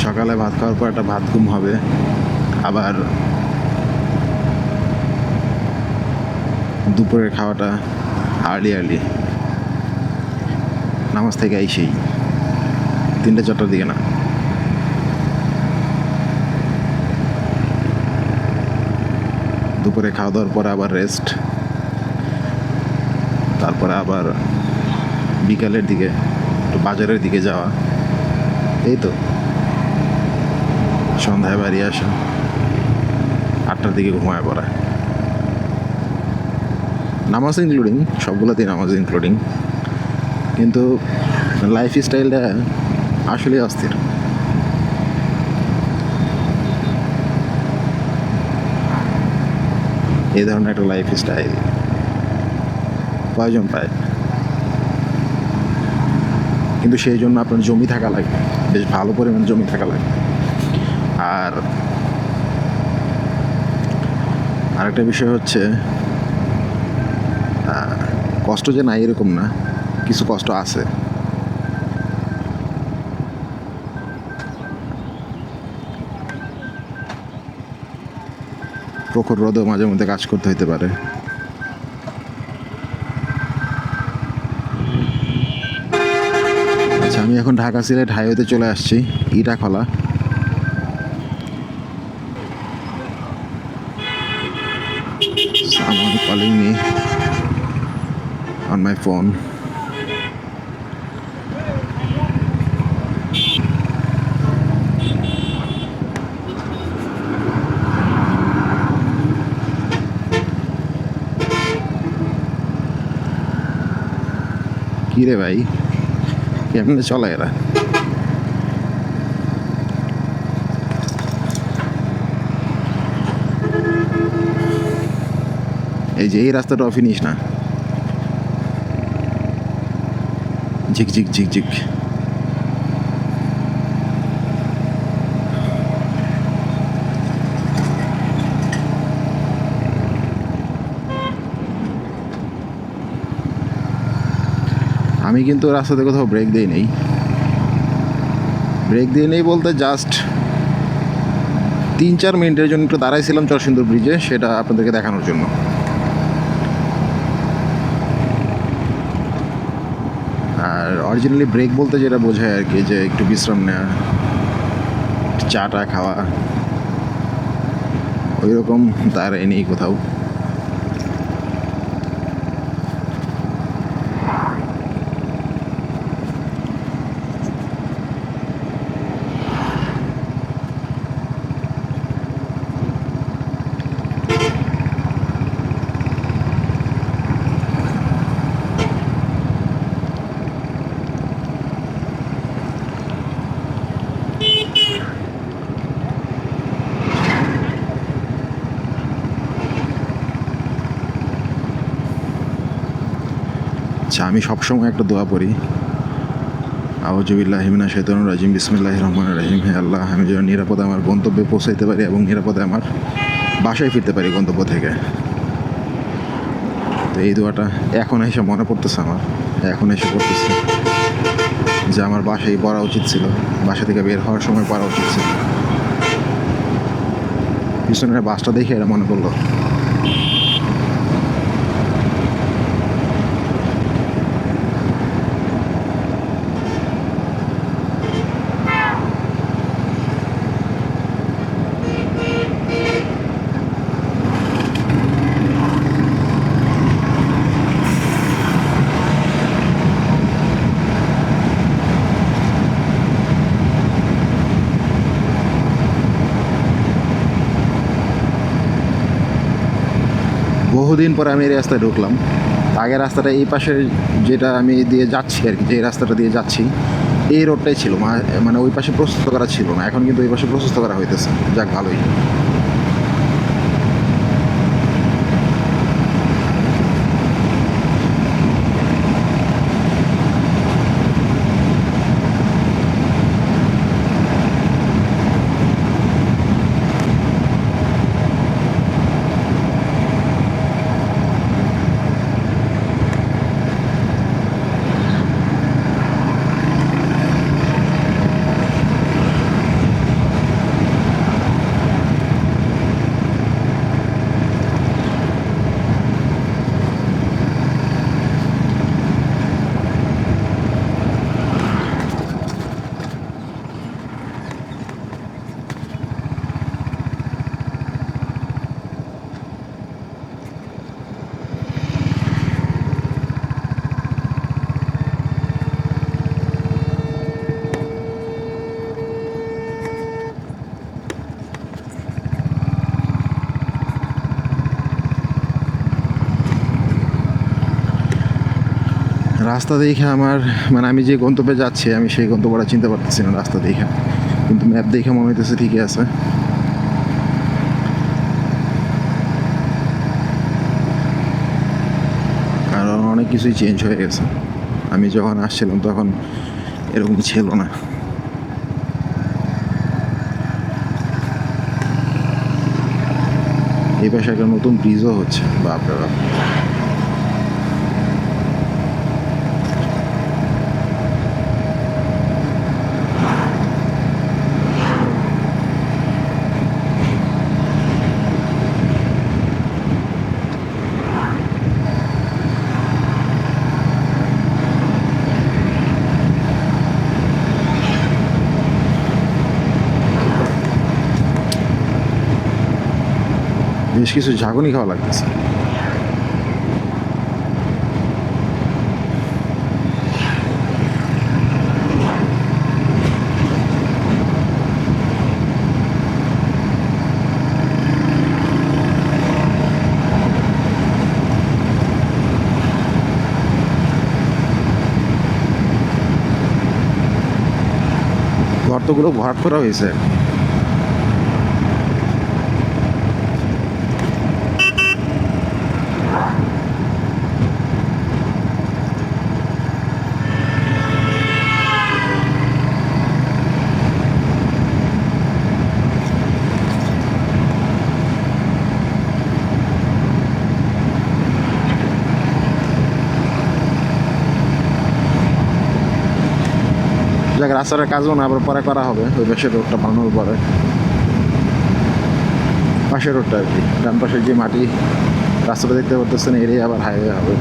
সকালে ভাত খাওয়ার পর একটা ভাত ঘুম হবে, আবার দুপুরের খাওয়াটা আর্লি নামাজ থেকে আইসেই 3-4টার দিকে না। দুপুরে খাওয়া দাওয়ার পরে আবার রেস্ট, তারপরে আবার বিকালের দিকে একটু বাজারের দিকে যাওয়া, এই তো সন্ধ্যায় বাড়ি আসা, 8টার দিকে ঘুমায় পড়া। নামাজ ইনক্লুডিং, সবগুলোতেই নামাজ ইনক্লুডিং, কিন্তু লাইফ স্টাইলটা আসলে অস্থির। এই ধরনের একটা লাইফ স্টাইল কয়জন পায়? কিন্তু সেই জন্য আপনার জমি থাকা লাগে, বেশ ভালো পরিমাণ জমি থাকা লাগে। আর আরেকটা বিষয় হচ্ছে, কষ্ট যে নাই এরকম না, কিছু কষ্ট আছে। প্রখর রোদেও মাঝে মধ্যে কাজ করতে হইতে পারে। আচ্ছা, আমি এখন ঢাকা সিলেট হাইওয়েতে চলে আসছি, Itakhola. Someone calling me on my phone. কি রে ভাই, কেমনে চলে এরা? এই যে এই রাস্তাটাও ফিনিশ না, ঝিকঝিক ঝিকঝিক। আমি কিন্তু রাস্তাতে কোথাও ব্রেক দিই নেই, বলতে জাস্ট 3-4 মিনিটের জন্য একটু দাঁড়াইছিলাম চরসিন্দুর ব্রিজে, সেটা আপনাদেরকে দেখানোর জন্য। আর অরিজিনালি ব্রেক বলতে যেটা বোঝায় আর কি, যে একটু বিশ্রাম নেওয়া, চাটা খাওয়া, ওই রকম দাঁড়াই নেই কোথাও। আচ্ছা, আমি সবসময় একটা দোয়া পড়ি, আউযুবিল্লাহি মিনাশ শাইতানির রাজিম, বিসমিল্লাহির রহমানির রহিম। হে আল্লাহ, আমি যেন নিরাপদে আমার গন্তব্যে পৌঁছাইতে পারি এবং নিরাপদে আমার বাসায় ফিরতে পারি গন্তব্য থেকে। তো এই দোয়াটা এখন এসে মনে পড়তেছে আমার, পড়তেছে যে আমার বাসায় পড়া উচিত ছিল, বাসা থেকে বের হওয়ার সময় পড়া উচিত ছিল। পিছনের বাসটা দেখে এটা মনে পড়লো। বহুদিন পরে আমি এই রাস্তায় ঢুকলাম। আগের রাস্তাটা এই পাশে, যেটা আমি দিয়ে যাচ্ছি আর কি, যে রাস্তাটা দিয়ে যাচ্ছি, এই রোডটাই ছিল, মানে ওই পাশে প্রশস্ত করা ছিল না। এখন কিন্তু এই পাশে প্রশস্ত করা হইতেছে, যাক ভালোই। রাস্তা দেখে আমার মানে আমি যে গন্তব্যে যাচ্ছি আমি সেই গন্তব্যটা চিনতে পারতেছি না রাস্তা দেখে, কিন্তু ম্যাপ দেখে মনে হইতেছে ঠিকই আছে। কারণ অনেক কিছুই চেঞ্জ হয়ে গেছে, আমি যখন আসছিলাম তখন এরকম ছিল না। এই পাশে একটা নতুন ব্রিজও হচ্ছে, বাপরে বাপ। বেশ কিছু ঝাঁকুনি খাওয়া লাগতেছে। গর্তগুলো ভরাট করা হয়েছে। যাক, রাস্তাটার কাজও না আবার পরে করা হবে, ওই পাশের রোডটা বানানোর পরে। পাশের রোডটা আর কি, ডান পাশের যে মাটি রাস্তাটা দেখতে পারতেছেন, এরিয়া আবার হাইওয়ে হবে।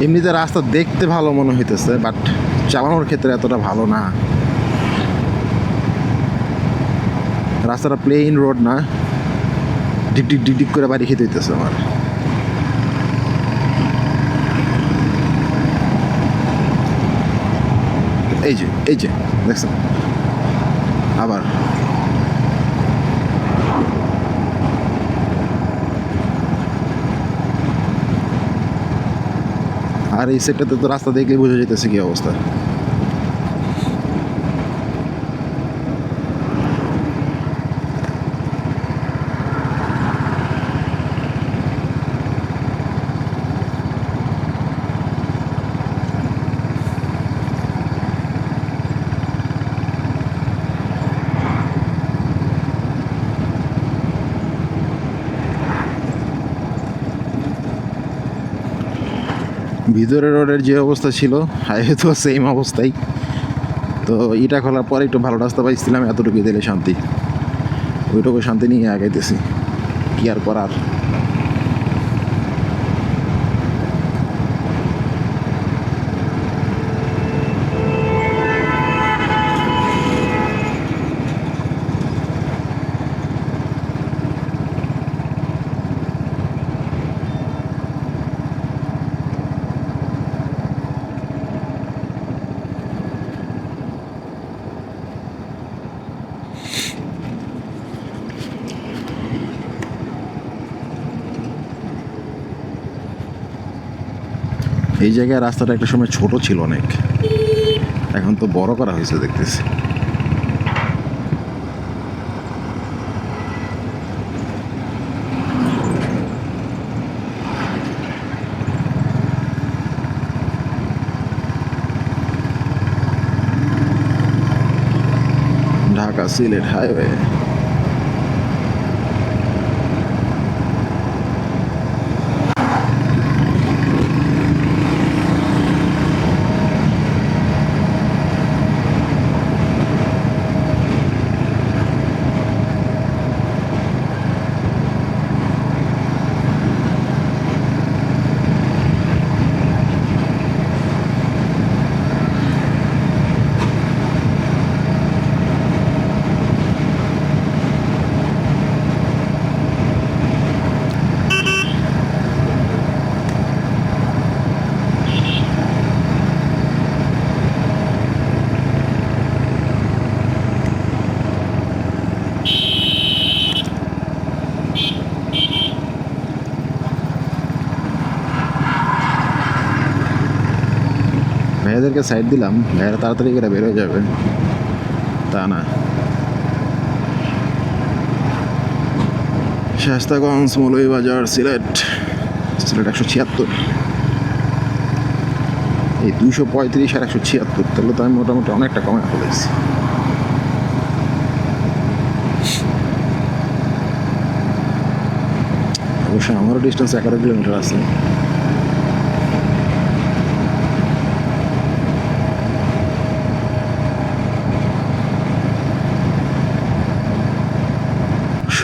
এমনিতে রাস্তা দেখতে ভালো মনে হইতেছে, বাট চালানোর ক্ষেত্রে এতটা ভালো না। রাস্তাটা প্লেন রোড না, ডিপ ডিপ ডিপ ডিপ করে বাড়ি খেতে হইতেছে আমার। এই যে দেখছেন আবার। আর এই সেটটাতে তো রাস্তা দেখলে বোঝা যেতেছে কি অবস্থা। ভিতরের রোডের যে অবস্থা ছিল হাইওয়ে তো সেম অবস্থাই। তো ইটা খোলার পরে একটু ভালো রাস্তা পাইছিলাম, এতটুকু দিলে শান্তি, ওইটুকু শান্তি নিয়ে আগাইতেছি, কি আর করার। এই জায়গায় রাস্তাটা একটা সময় ছোট ছিল অনেক, এখন তো বড় করা হয়েছে দেখতেছি। ঢাকা সিলেট হাইওয়ে। ভাইয়াদেরকে সাইড দিলাম, ভাইয়ারা তাড়াতাড়ি করে বের হয়ে যাবে, তা না। শায়েস্তাগঞ্জ, মৌলভীবাজার, সিলেট। সিলেট 176, এই 235 আর 176, তাহলে তো আমি মোটামুটি অনেকটা কমে ফেলেছি। অবশ্য আমারও ডিস্টেন্স 11 কিলোমিটার আছে।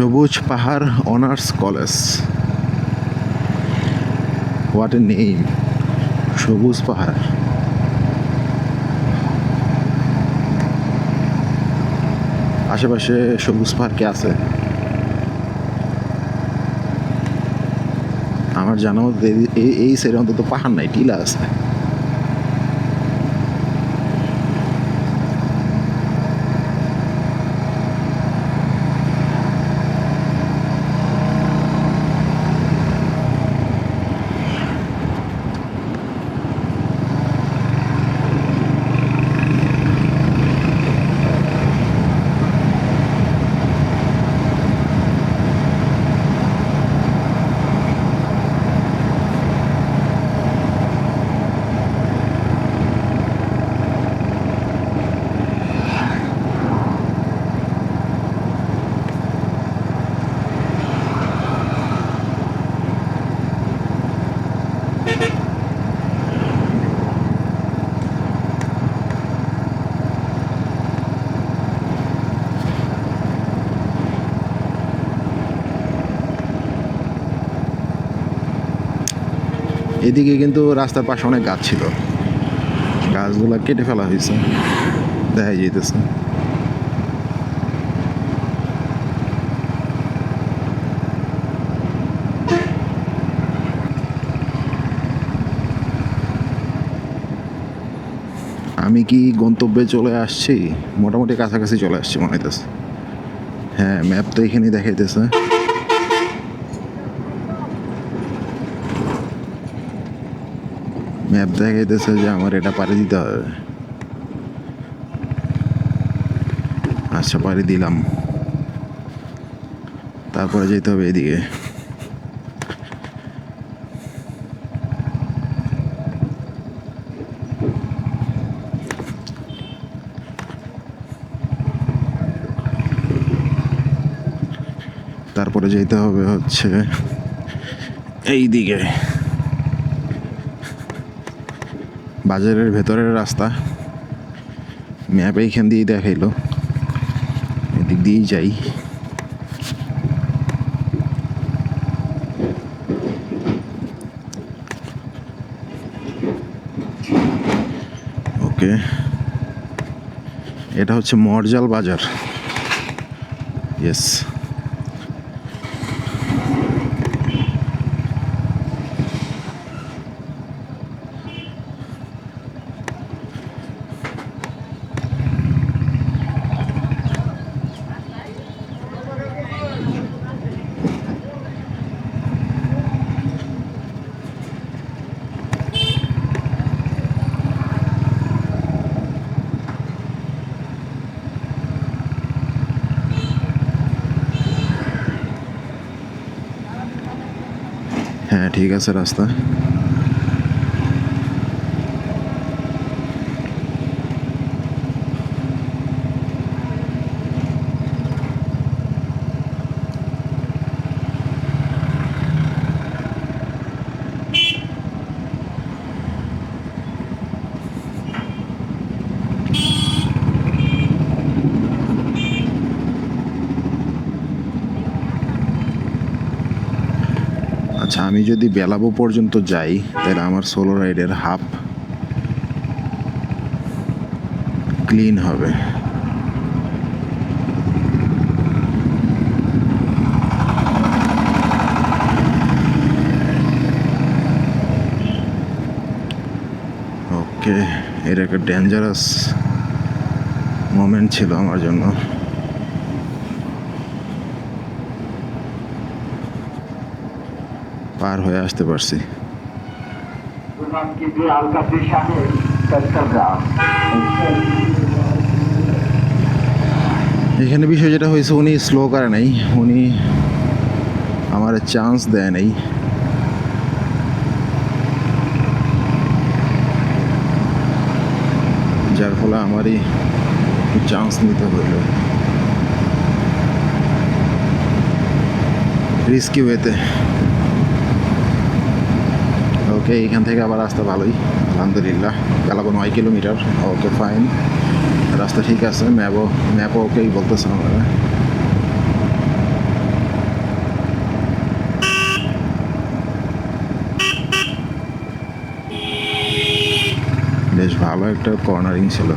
সবুজ পাহাড় honours college, what a name! সবুজ পাহাড়। আশেপাশে সবুজ পাহাড় কে আছে? আমার জানা মতো এই সাইডে অন্তত পাহাড় নাই, টিলা আছে। এদিকে কিন্তু রাস্তার পাশে অনেক গাছ ছিল, গাছগুলো কেটে ফেলা হয়েছে, দেখা যাইতেছে। আমি কি গন্তব্যে চলে আসছি? মোটামুটি কাছাকাছি চলে আসছি মনে হইতেছে। হ্যাঁ, ম্যাপ তো এখানেই দেখাইতেছে। ম্যাপ দেখাইতেছে যে আমার এটা পাড়ি দিতে হবে। আচ্ছা, পাড়ি দিলাম, তারপরে যেতে হবে এদিকে। তারপরে যেতে হবে হচ্ছে এই দিকে, বাজারের ভেতরের রাস্তা। ম্যাপ এইখান দিয়েই দেখাইলো, এদিক দিয়েই যাই। ওকে, এটা হচ্ছে মরজাল বাজার। ইয়েস। হ্যাঁ ঠিক আছে রাস্তা। আচ্ছা, আমি যদি বেলাবো পর্যন্ত যাই তাহলে আমার সোলো রাইডের হাফ ক্লিন হবে। ওকে, এটা একটা ডেঞ্জারাস মোমেন্ট ছিল আমার জন্য। পার হয়ে আসতে পারছি। এখানে বিষয় যেটা হয়েছে, উনি স্লো করে নাই, উনি আমার চান্স দেয় নাই। যার ফলে আমারই চান্স নিতে হইল রিস্কি ওয়েতে। ওকে, এখান থেকে আবার রাস্তা ভালোই আলহামদুলিল্লাহ, বেলাবো 9 কিলোমিটার। ওকে ফাইন, রাস্তা ঠিক আছে। ম্যাপও ওকেই বলতেছে আমরা। বেশ ভালো একটা কর্নারিং ছিল।